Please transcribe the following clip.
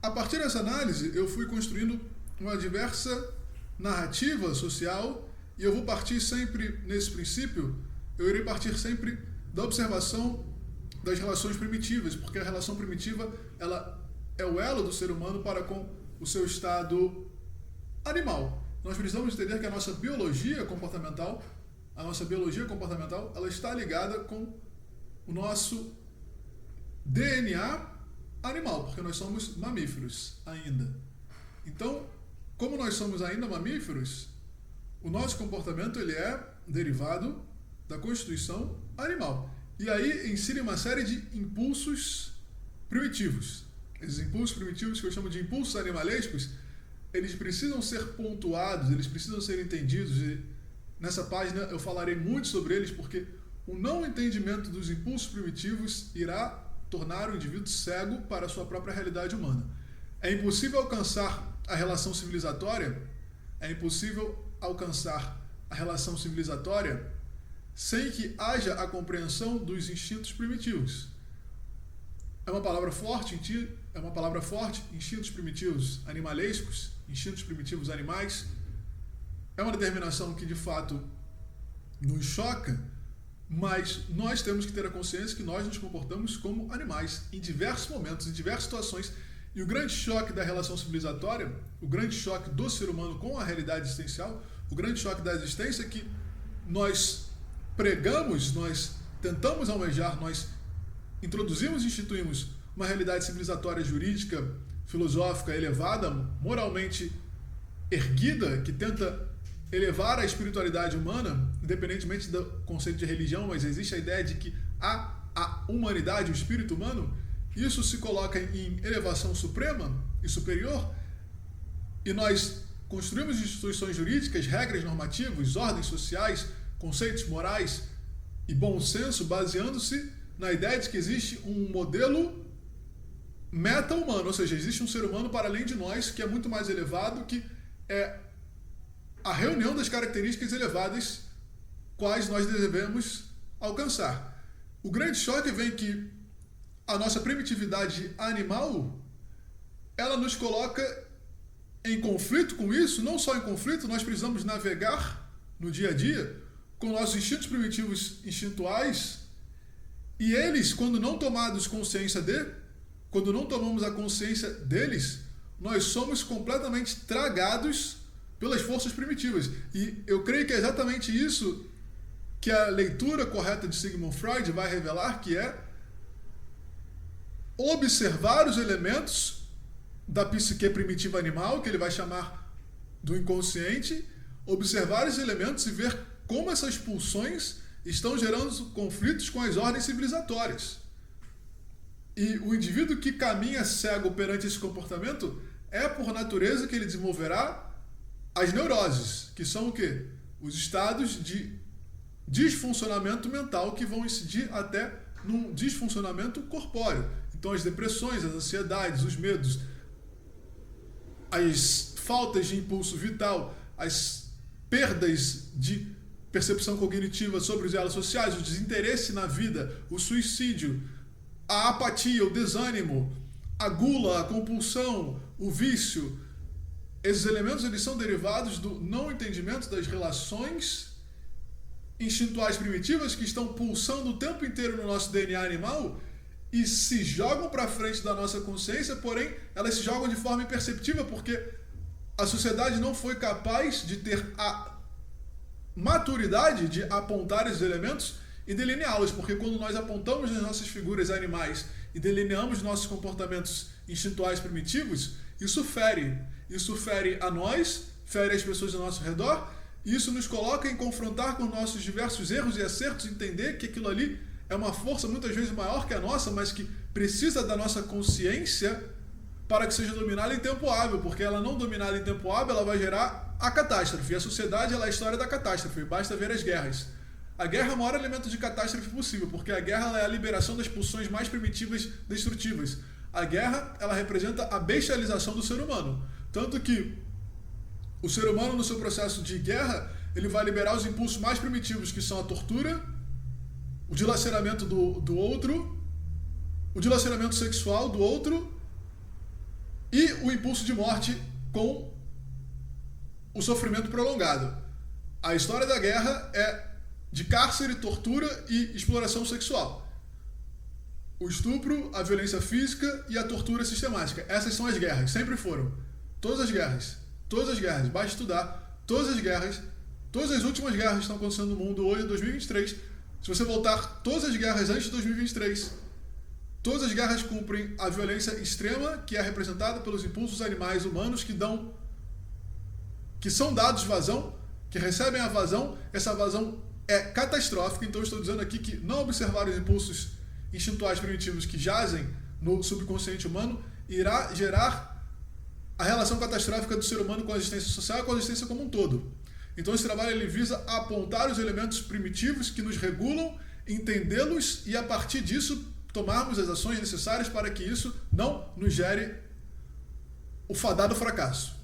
A partir dessa análise, eu fui construindo uma diversa narrativa social e eu vou partir sempre, nesse princípio, eu irei partir sempre da observação das relações primitivas, porque a relação primitiva ela é o elo do ser humano para com o seu estado animal. Nós precisamos entender que a nossa biologia comportamental, ela está ligada com o nosso DNA animal, porque nós somos mamíferos ainda. Então, como nós somos ainda mamíferos, o nosso comportamento ele é derivado da constituição animal. E aí insere uma série de impulsos primitivos. Esses impulsos primitivos, que eu chamo de impulsos animalescos, eles precisam ser pontuados, eles precisam ser entendidos. E nessa página eu falarei muito sobre eles, porque o não entendimento dos impulsos primitivos irá tornar o indivíduo cego para a sua própria realidade humana. É impossível alcançar a relação civilizatória, sem que haja a compreensão dos instintos primitivos. É uma palavra forte, instintos primitivos animalescos, instintos primitivos animais. É uma determinação que de fato nos choca, mas nós temos que ter a consciência que nós nos comportamos como animais em diversos momentos, em diversas situações. E o grande choque da relação civilizatória, o grande choque do ser humano com a realidade existencial, o grande choque da existência é que nós pregamos, nós tentamos almejar, nós introduzimos e instituímos uma realidade civilizatória, jurídica, filosófica, elevada, moralmente erguida, que tenta elevar a espiritualidade humana, independentemente do conceito de religião, mas existe a ideia de que há a humanidade, o espírito humano. Isso se coloca em elevação suprema e superior, e nós construímos instituições jurídicas, regras normativas, ordens sociais, conceitos morais e bom senso, baseando-se na ideia de que existe um modelo meta-humano, ou seja, existe um ser humano para além de nós que é muito mais elevado, que é a reunião das características elevadas quais nós devemos alcançar. O grande choque vem que a nossa primitividade animal, ela nos coloca em conflito com isso, não só em conflito, nós precisamos navegar no dia a dia com nossos instintos primitivos instintuais, e eles, quando não tomamos a consciência deles, nós somos completamente tragados pelas forças primitivas. E eu creio que é exatamente isso que a leitura correta de Sigmund Freud vai revelar, que é observar os elementos da psique primitiva animal, que ele vai chamar do inconsciente, observar esses elementos e ver como essas pulsões estão gerando conflitos com as ordens civilizatórias. E o indivíduo que caminha cego perante esse comportamento é por natureza que ele desenvolverá as neuroses, que são o quê? Os estados de disfuncionamento mental que vão incidir até num disfuncionamento corpóreo. Então as depressões, as ansiedades, os medos, as faltas de impulso vital, as perdas de percepção cognitiva sobre os elos sociais, o desinteresse na vida, o suicídio, a apatia, o desânimo, a gula, a compulsão, o vício. Esses elementos eles são derivados do não entendimento das relações instintuais primitivas que estão pulsando o tempo inteiro no nosso DNA animal e se jogam para frente da nossa consciência, porém elas se jogam de forma imperceptível porque a sociedade não foi capaz de ter a maturidade de apontar esses elementos e delineá-los, porque quando nós apontamos nas nossas figuras animais e delineamos nossos comportamentos instintuais primitivos, isso fere a nós, fere as pessoas ao nosso redor, e isso nos coloca em confrontar com nossos diversos erros e acertos, entender que aquilo ali é uma força muitas vezes maior que a nossa, mas que precisa da nossa consciência para que seja dominada em tempo hábil, porque ela não dominada em tempo hábil, ela vai gerar a catástrofe. E a sociedade ela é a história da catástrofe, basta ver as guerras. A guerra é o maior elemento de catástrofe possível, porque a guerra ela é a liberação das pulsões mais primitivas destrutivas. A guerra ela representa a bestialização do ser humano. Tanto que o ser humano, no seu processo de guerra, ele vai liberar os impulsos mais primitivos, que são a tortura, o dilaceramento do outro, o dilaceramento sexual do outro, e o impulso de morte com o sofrimento prolongado. A história da guerra é de cárcere, tortura e exploração sexual. O estupro, a violência física e a tortura sistemática. Essas são as guerras, sempre foram. Todas as guerras, basta estudar, todas as últimas guerras que estão acontecendo no mundo hoje, em 2023. Se você voltar todas as guerras antes de 2023, todas as guerras cumprem a violência extrema, que é representada pelos impulsos animais humanos que são dados vazão, que recebem a vazão. Essa vazão é catastrófica, então eu estou dizendo aqui que não observar os impulsos instintuais primitivos que jazem no subconsciente humano irá gerar a relação catastrófica do ser humano com a existência social e com a existência como um todo. Então esse trabalho ele visa apontar os elementos primitivos que nos regulam, entendê-los e a partir disso tomarmos as ações necessárias para que isso não nos gere o fadado fracasso.